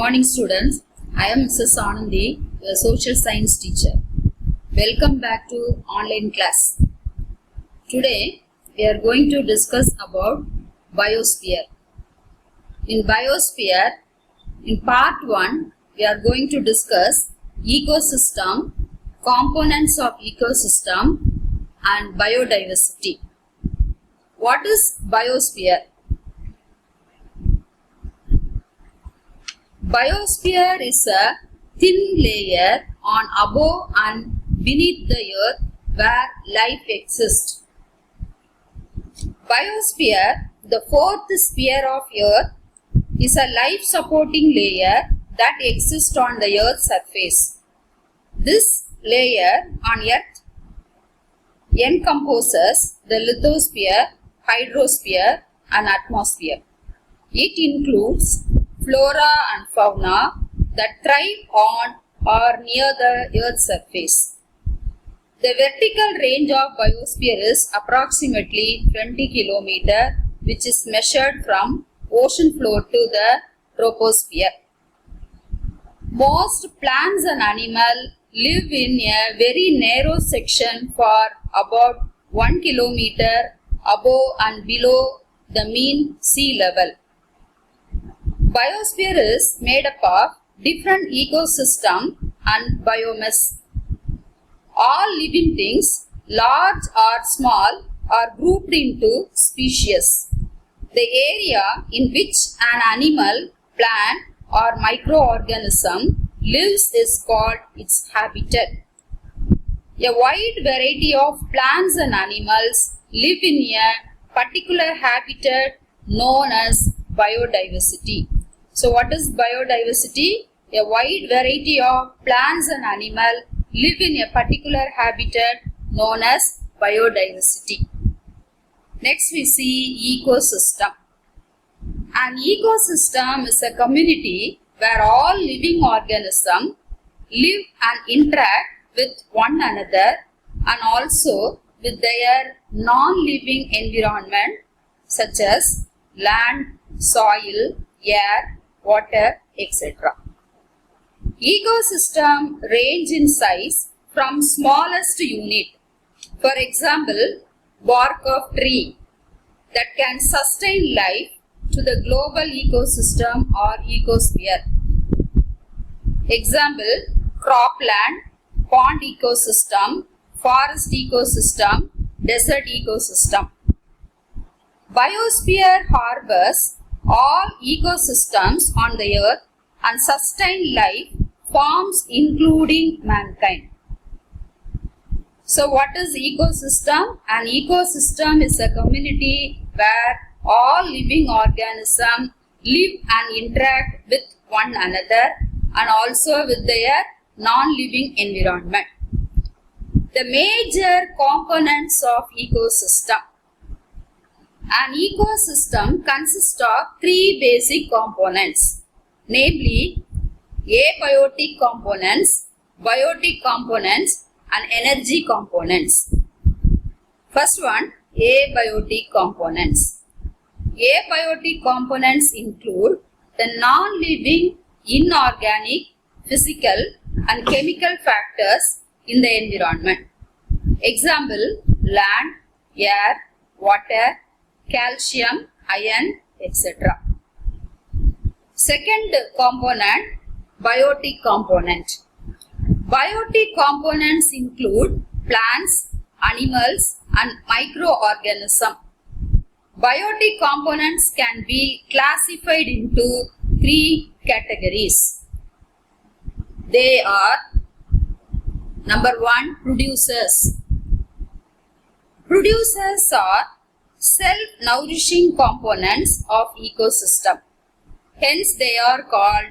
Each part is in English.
morning students. I am Mrs. Anandi, a social science teacher. Welcome back to online class. Today we are going to discuss about biosphere. In biosphere, in part 1, we are going to discuss ecosystem, components of ecosystem and biodiversity. What is biosphere? Biosphere is a thin layer on above and beneath the earth where life exists. Biosphere, the fourth sphere of earth, is a life-supporting layer that exists on the earth's surface. This layer on earth encompasses the lithosphere, hydrosphere and atmosphere. It includes flora and fauna that thrive on or near the earth's surface. The vertical range of biosphere is approximately 20 km, which is measured from ocean floor to the troposphere. Most plants and animals live in a very narrow section for about 1 km above and below the mean sea level. Biosphere is made up of different ecosystems and biomes. All living things, large or small, are grouped into species. The area in which an animal, plant or microorganism lives is called its habitat. A wide variety of plants and animals live in a particular habitat known as biodiversity. So what is biodiversity? A wide variety of plants and animals live in a particular habitat known as biodiversity. Next we see ecosystem. An ecosystem is a community where all living organisms live and interact with one another and also with their non-living environment such as land, soil, air, water, etc. Ecosystem range in size from smallest unit, for example, bark of tree that can sustain life, to the global ecosystem or ecosphere. Example, cropland, pond ecosystem, forest ecosystem, desert ecosystem. Biosphere harbors all ecosystems on the earth and sustain life forms including mankind. So what is ecosystem? An ecosystem is a community where all living organisms live and interact with one another and also with their non-living environment. The major components of ecosystem. An ecosystem consists of three basic components, namely abiotic components, biotic components and energy components. First one, abiotic components. Abiotic components include the non-living, inorganic, physical and chemical factors in the environment. Example, land, air, water, calcium, iron, etc. Second component, biotic component. Biotic components include plants, animals and microorganisms. Biotic components can be classified into three categories. They are: number 1, producers. Producers are self-nourishing components of ecosystem. Hence they are called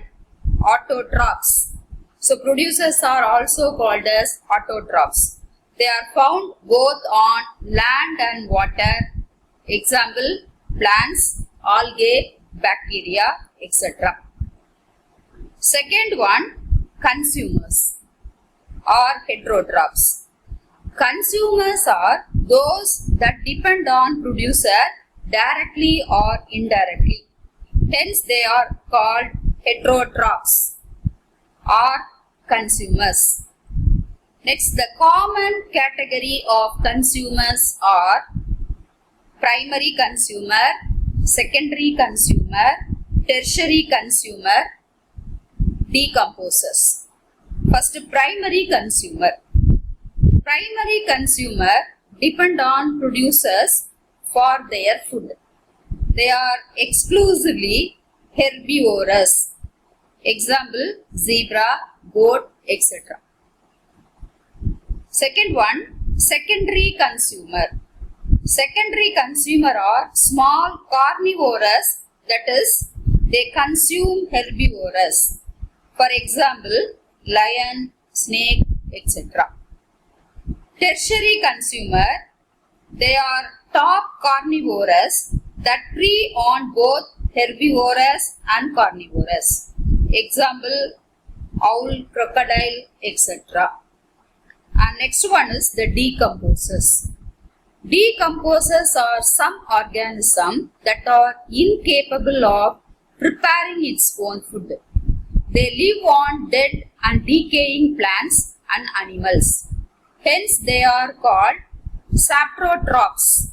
autotrophs. So producers are also called as autotrophs. They are found both on land and water. Example, plants, algae, bacteria, etc. Second one, consumers or heterotrophs. Consumers are those that depend on producer directly or indirectly. Hence they are called heterotrophs or consumers. Next, the common category of consumers are primary consumer, secondary consumer, tertiary consumer, decomposers. First, primary consumer. Primary consumer depend on producers for their food. They are exclusively herbivorous. Example, zebra, goat, etc. Second one, secondary consumer. Secondary consumer are small carnivorous, that is, they consume herbivorous. For example, lion, snake, etc. Tertiary consumer, they are top carnivorous that prey on both herbivorous and carnivorous. Example, owl, crocodile, etc. And next one is the decomposers. Decomposers are some organisms that are incapable of preparing its own food. They live on dead and decaying plants and animals. Hence, they are called saprotrophs.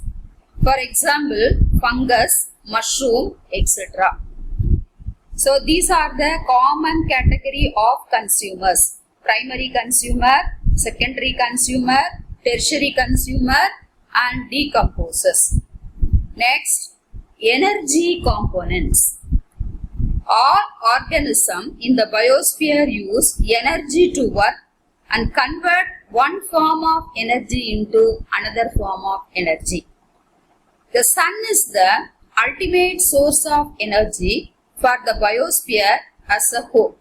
For example, fungus, mushroom, etc. So, these are the common category of consumers. Primary consumer, secondary consumer, tertiary consumer and decomposers. Next, energy components. All organisms in the biosphere use energy to work and convert one form of energy into another form of energy. The sun is the ultimate source of energy for the biosphere as a whole.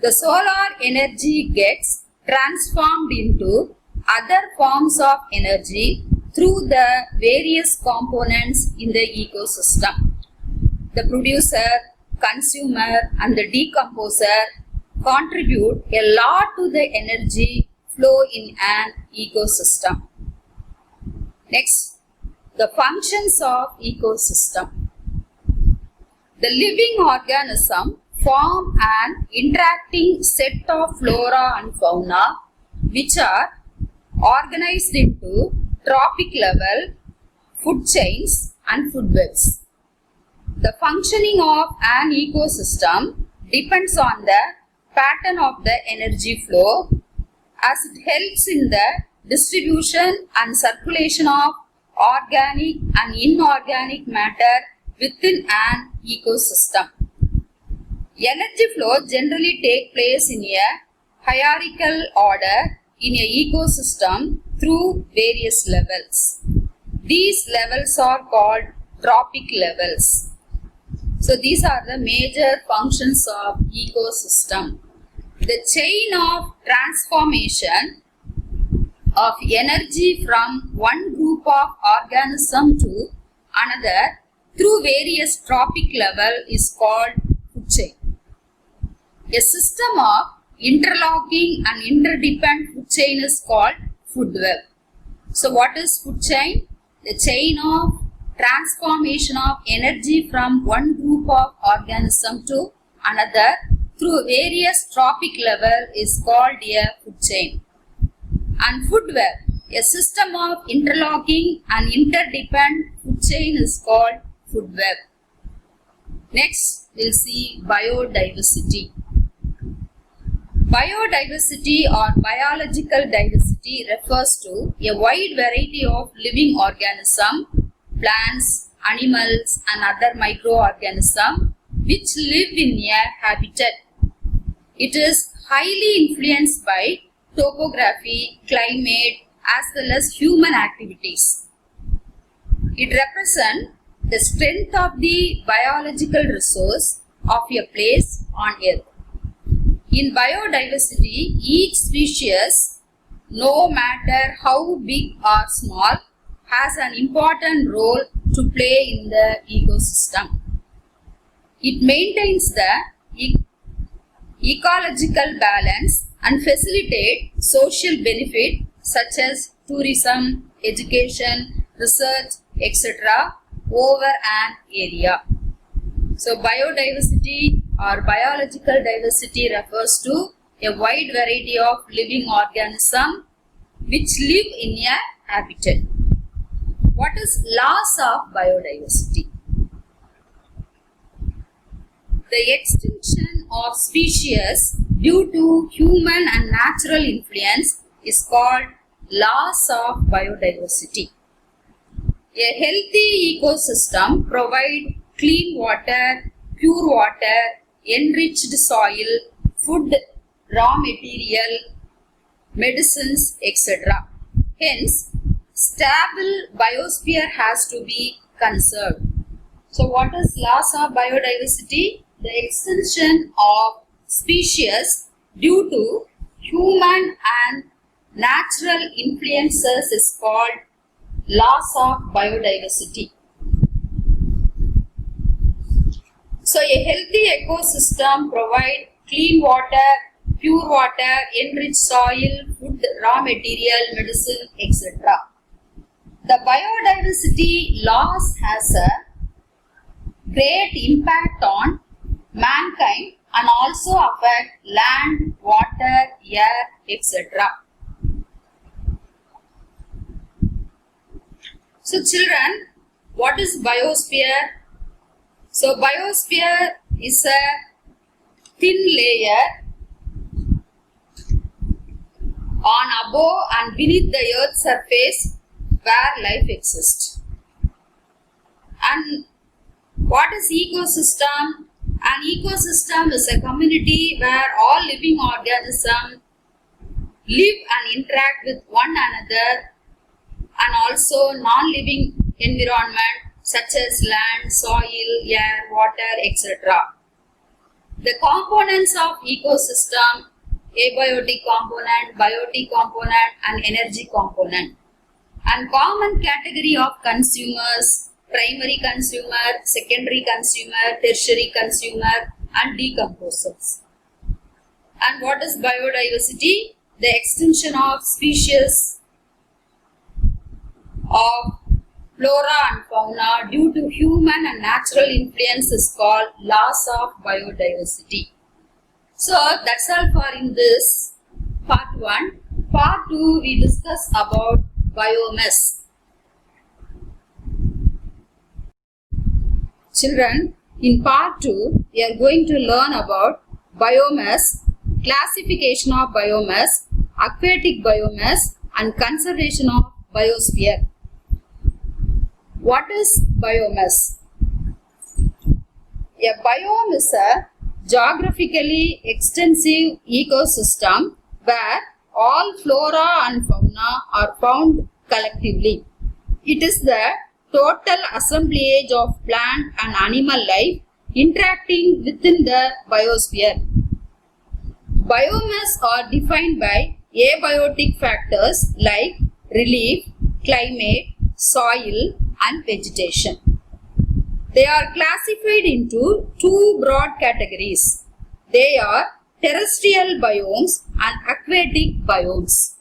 The solar energy gets transformed into other forms of energy through the various components in the ecosystem. The producer, consumer and the decomposer contribute a lot to the energy flow in an ecosystem. Next, the functions of ecosystem. The living organism form an interacting set of flora and fauna which are organized into trophic level, food chains and food webs. The functioning of an ecosystem depends on the pattern of the energy flow as it helps in the distribution and circulation of organic and inorganic matter within an ecosystem. Energy flow generally takes place in a hierarchical order in a ecosystem through various levels. These levels are called trophic levels. So these are the major functions of ecosystem. The chain of transformation of energy from one group of organisms to another through various trophic level is called food chain. A system of interlocking and interdependent food chain is called food web. So what is food chain? The chain of transformation of energy from one group of organisms to another through various trophic level is called a food chain. And food web, a system of interlocking and interdependent food chain is called food web. Next, we'll see biodiversity. Biodiversity or biological diversity refers to a wide variety of living organisms, plants, animals and other microorganisms which live in a habitat. It is highly influenced by topography, climate as well as human activities. It represents the strength of the biological resource of a place on earth. In biodiversity, each species, no matter how big or small, has an important role to play in the ecosystem. It maintains the ecological balance and facilitates social benefit such as tourism, education, research, etc. over an area. So biodiversity or biological diversity refers to a wide variety of living organisms which live in a habitat. What is loss of biodiversity? The extinction of species due to human and natural influence is called loss of biodiversity. A healthy ecosystem provides clean water, pure water, enriched soil, food, raw material, medicines, etc. Hence, stable biosphere has to be conserved. So, what is loss of biodiversity? The extinction of species due to human and natural influences is called loss of biodiversity. So, a healthy ecosystem provides clean water, pure water, enriched soil, food, raw material, medicine, etc. The biodiversity loss has a great impact on mankind and also affect land, water, air, etc. So children, what is biosphere? So biosphere is a thin layer on above and beneath the earth's surface where life exists. And what is ecosystem? An ecosystem is a community where all living organisms live and interact with one another, and also non-living environment such as land, soil, air, water, etc. The components of ecosystem: abiotic component, biotic component, and energy component. And common category of consumers: primary consumer, secondary consumer, tertiary consumer, and decomposers. And what is biodiversity? The extinction of species of flora and fauna due to human and natural influence is called loss of biodiversity. So that's all for in this part 1. Part 2 we discuss about biomass. Children, in part 2 we are going to learn about biomass, classification of biomass, aquatic biomass, and conservation of biosphere. What is biomass? A biome is a geographically extensive ecosystem where all flora and fauna are found collectively. It is the total assemblage of plant and animal life interacting within the biosphere. Biomass are defined by abiotic factors like relief, climate, soil, and vegetation. They are classified into 2 broad categories. They are terrestrial biomes and aquatic biomes.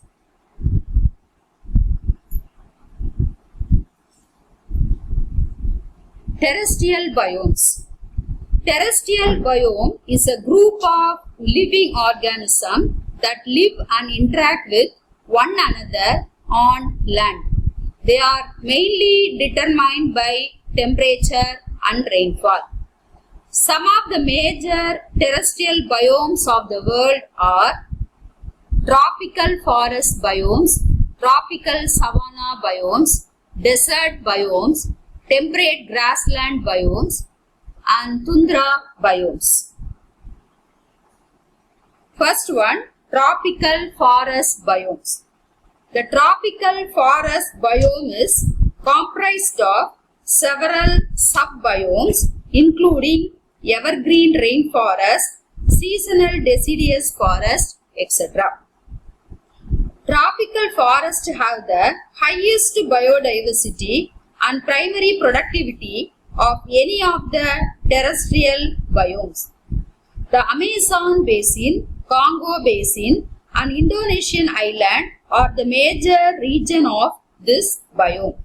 Terrestrial biomes. Terrestrial biome is a group of living organisms that live and interact with one another on land. They are mainly determined by temperature and rainfall. Some of the major terrestrial biomes of the world are tropical forest biomes, tropical savanna biomes, desert biomes, temperate grassland biomes, and tundra biomes. First one, tropical forest biomes. The tropical forest biome is comprised of several sub-biomes including evergreen rainforest, seasonal deciduous forest, etc. Tropical forests have the highest biodiversity and primary productivity of any of the terrestrial biomes. The Amazon basin, Congo basin, and Indonesian island are the major region of this biome.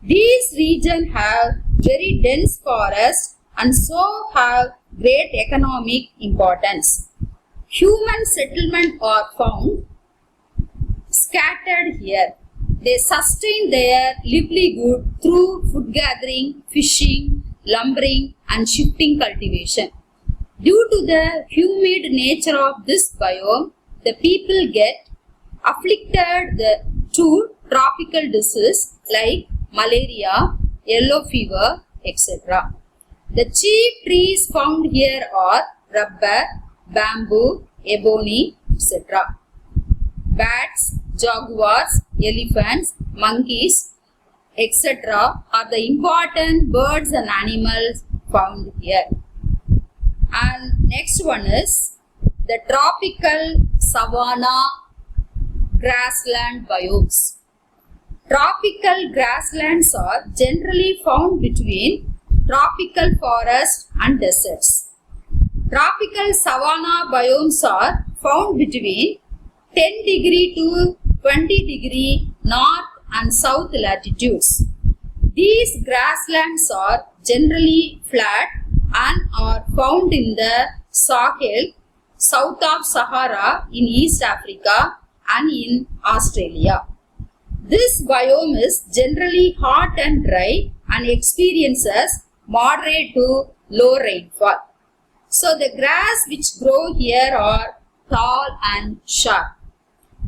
These regions have very dense forests and so have great economic importance. Human settlement are found scattered here. They sustain their livelihood through food gathering, fishing, lumbering and shifting cultivation. Due to the humid nature of this biome, the people get afflicted to tropical diseases like malaria, yellow fever, etc. The chief trees found here are rubber, bamboo, ebony, etc. Bats, jaguars, elephants, monkeys, etc. are the important birds and animals found here. And next one is the tropical savanna grassland biomes. Tropical grasslands are generally found between tropical forest and deserts. Tropical savanna biomes are found between 10 degree to 20 degree north and south latitudes. These grasslands are generally flat and are found in the Sahel, south of Sahara in East Africa and in Australia. This biome is generally hot and dry and experiences moderate to low rainfall. So the grass which grow here are tall and sharp.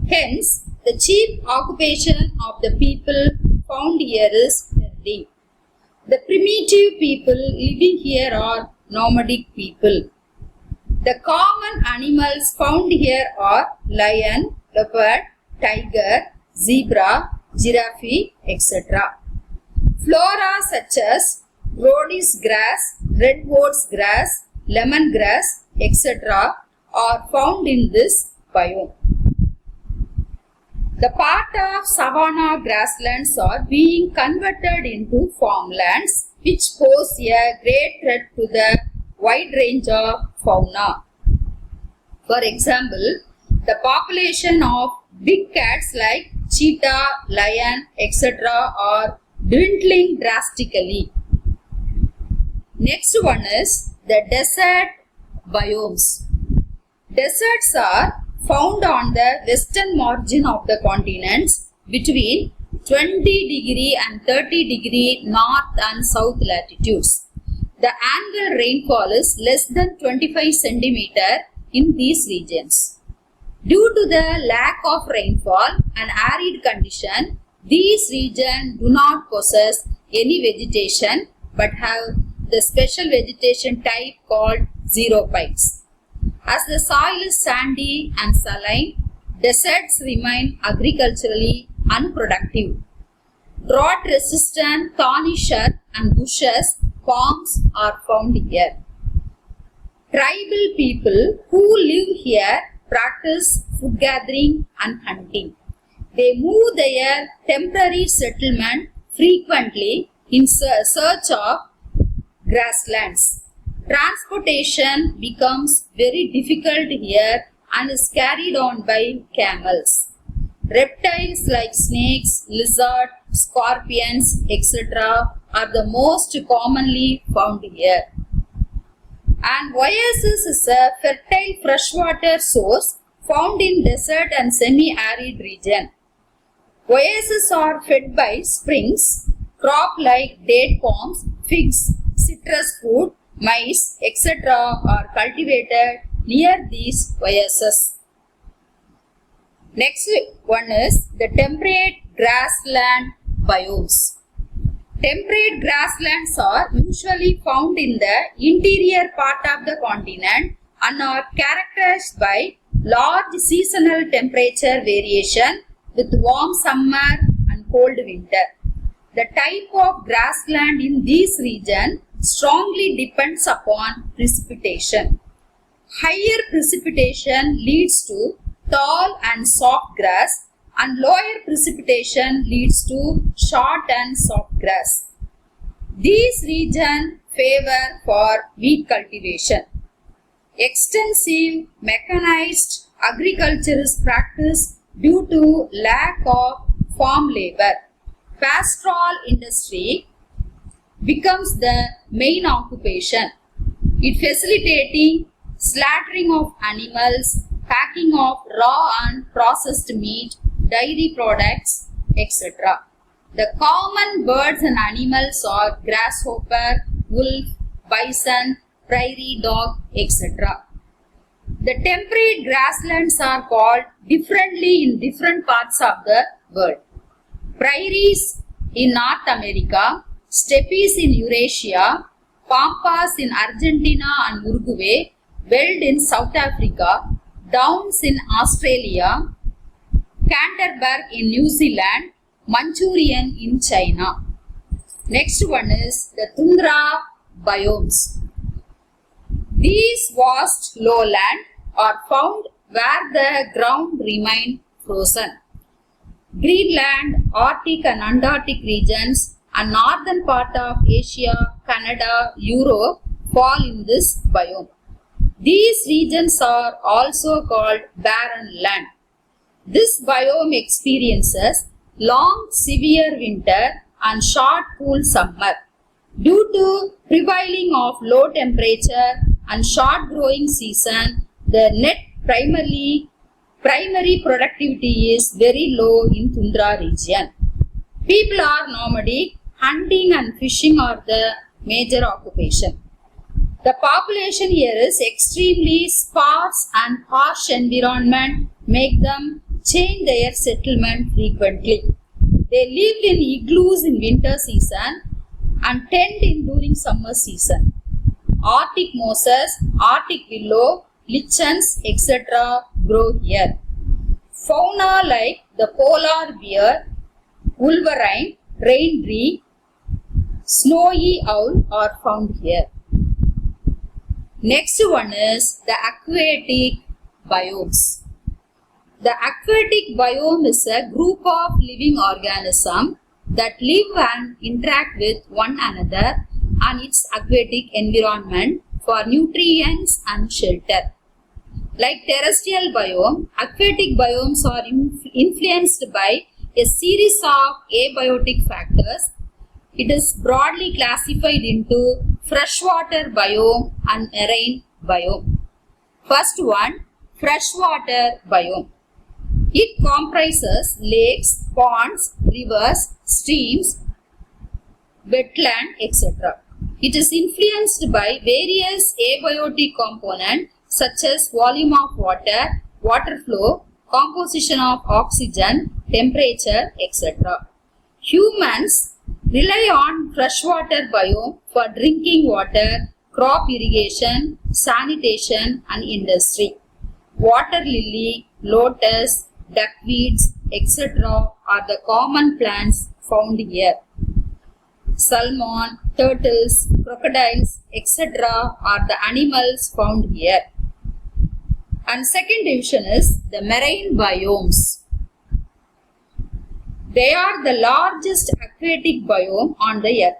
Hence, the chief occupation of the people found here is herding. The primitive people living here are nomadic people. The common animals found here are lion, leopard, tiger, zebra, giraffe, etc. Flora such as Rhodys grass, redwoods grass, lemongrass, etc. are found in this biome. The part of savanna grasslands are being converted into farmlands, which pose a great threat to the wide range of fauna. For example, the population of big cats like cheetah, lion, etc. are dwindling drastically. Next one is the desert biomes. Deserts are found on the western margin of the continents between 20 degree and 30 degree north and south latitudes. The annual rainfall is less than 25 centimeter in these regions. Due to the lack of rainfall and arid condition, these regions do not possess any vegetation but have the special vegetation type called xerophytes. As the soil is sandy and saline, deserts remain agriculturally unproductive. Drought-resistant thorny shrubs and bushes, palms are found here. Tribal people who live here practice food gathering and hunting. They move their temporary settlement frequently in search of grasslands. Transportation becomes very difficult here and is carried on by camels. Reptiles like snakes, lizards, scorpions, etc. are the most commonly found here. And oasis is a fertile freshwater source found in desert and semi-arid region. Oases are fed by springs, crop like date palms, figs, citrus fruit, maize, etc. are cultivated near these oases. Next one is the temperate grassland biomes. Temperate grasslands are usually found in the interior part of the continent and are characterized by large seasonal temperature variation with warm summer and cold winter. The type of grassland in this region strongly depends upon precipitation. Higher precipitation leads to tall and soft grass, and lower precipitation leads to short and soft grass. These regions favor for wheat cultivation. Extensive mechanized agriculture is practiced due to lack of farm labor. Pastoral industry becomes the main occupation. It facilitating slaughtering of animals, packing of raw and processed meat, dairy products, etc. The common birds and animals are grasshopper, wolf, bison, prairie dog, etc. The temperate grasslands are called differently in different parts of the world. Prairies in North America, steppes in Eurasia, pampas in Argentina and Uruguay, veld in South Africa, downs in Australia, Canterbury in New Zealand, Manchurian in China. Next one is the tundra biomes. These vast lowland are found where the ground remain frozen. Greenland, Arctic and Antarctic regions and northern part of Asia, Canada, Europe fall in this biome. These regions are also called barren land. This biome experiences long severe winter and short cool summer. Due to prevailing of low temperature and short growing season, the net primary productivity is very low in tundra region. People are nomadic, hunting and fishing are the major occupation. The population here is extremely sparse and harsh environment make them change their settlement frequently. They live in igloos in winter season and tent in during summer season. Arctic mosses, Arctic willow, lichens, etc. grow here. Fauna like the polar bear, wolverine, rain tree, snowy owl are found here. Next one is the aquatic biomes. The aquatic biome is a group of living organisms that live and interact with one another and its aquatic environment for nutrients and shelter. Like terrestrial biome, aquatic biomes are influenced by a series of abiotic factors. It is broadly classified into freshwater biome and marine biome. First one, freshwater biome. It comprises lakes, ponds, rivers, streams, wetland, etc. It is influenced by various abiotic components such as volume of water, water flow, composition of oxygen, temperature, etc. Humans rely on freshwater biome for drinking water, crop irrigation, sanitation and industry. Water lily, lotus, duckweeds, etc. are the common plants found here. Salmon, turtles, crocodiles, etc. are the animals found here. And second division is the marine biomes. They are the largest aquatic biome on the earth.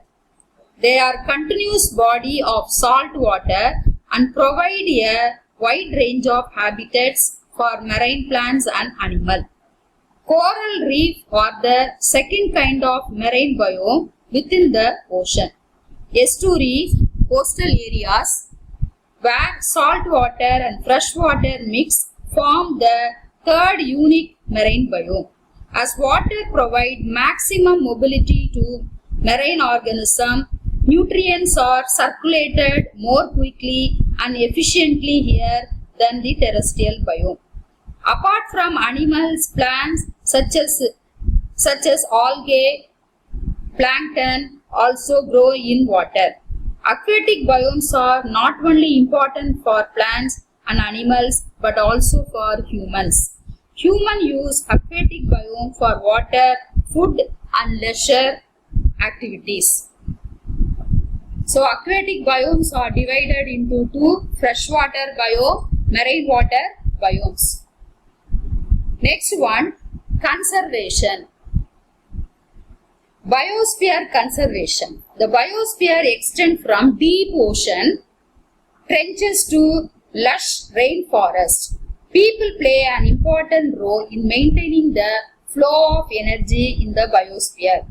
They are continuous body of salt water and provide a wide range of habitats for marine plants and animals. Coral reef are the second kind of marine biome within the ocean. Estuaries, coastal areas where salt water and fresh water mix form the third unique marine biome. As water provides maximum mobility to marine organisms, nutrients are circulated more quickly and efficiently here than the terrestrial biome. Apart from animals, plants such as algae, plankton also grow in water. Aquatic biomes are not only important for plants and animals but also for humans. Humans use aquatic biome for water, food and leisure activities. So aquatic biomes are divided into two: freshwater biome, marine water biomes. Next one, conservation. Biosphere conservation. The biosphere extends from deep ocean trenches to lush rainforest. People play an important role in maintaining the flow of energy in the biosphere.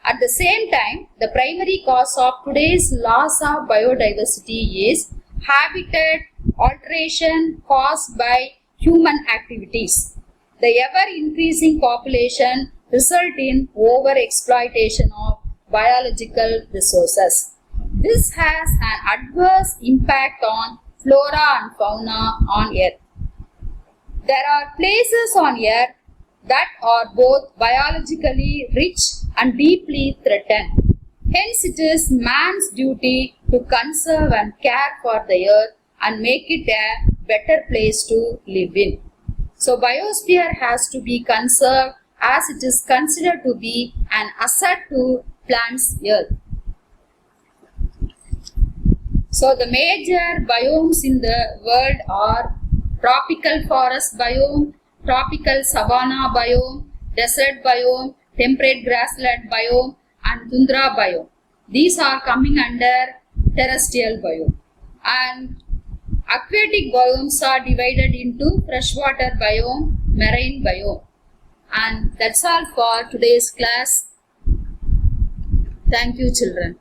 At the same time, the primary cause of today's loss of biodiversity is habitat alteration caused by human activities. The ever-increasing population result in over-exploitation of biological resources. This has an adverse impact on flora and fauna on Earth. There are places on Earth that are both biologically rich and deeply threatened. Hence, it is man's duty to conserve and care for the Earth and make it a better place to live in. So, biosphere has to be conserved as it is considered to be an asset to plants' Earth. So, the major biomes in the world are tropical forest biome, tropical savanna biome, desert biome, temperate grassland biome, and tundra biome. These are coming under terrestrial biome. And aquatic biomes are divided into freshwater biome, marine biome. And that's all for today's class. Thank you, children.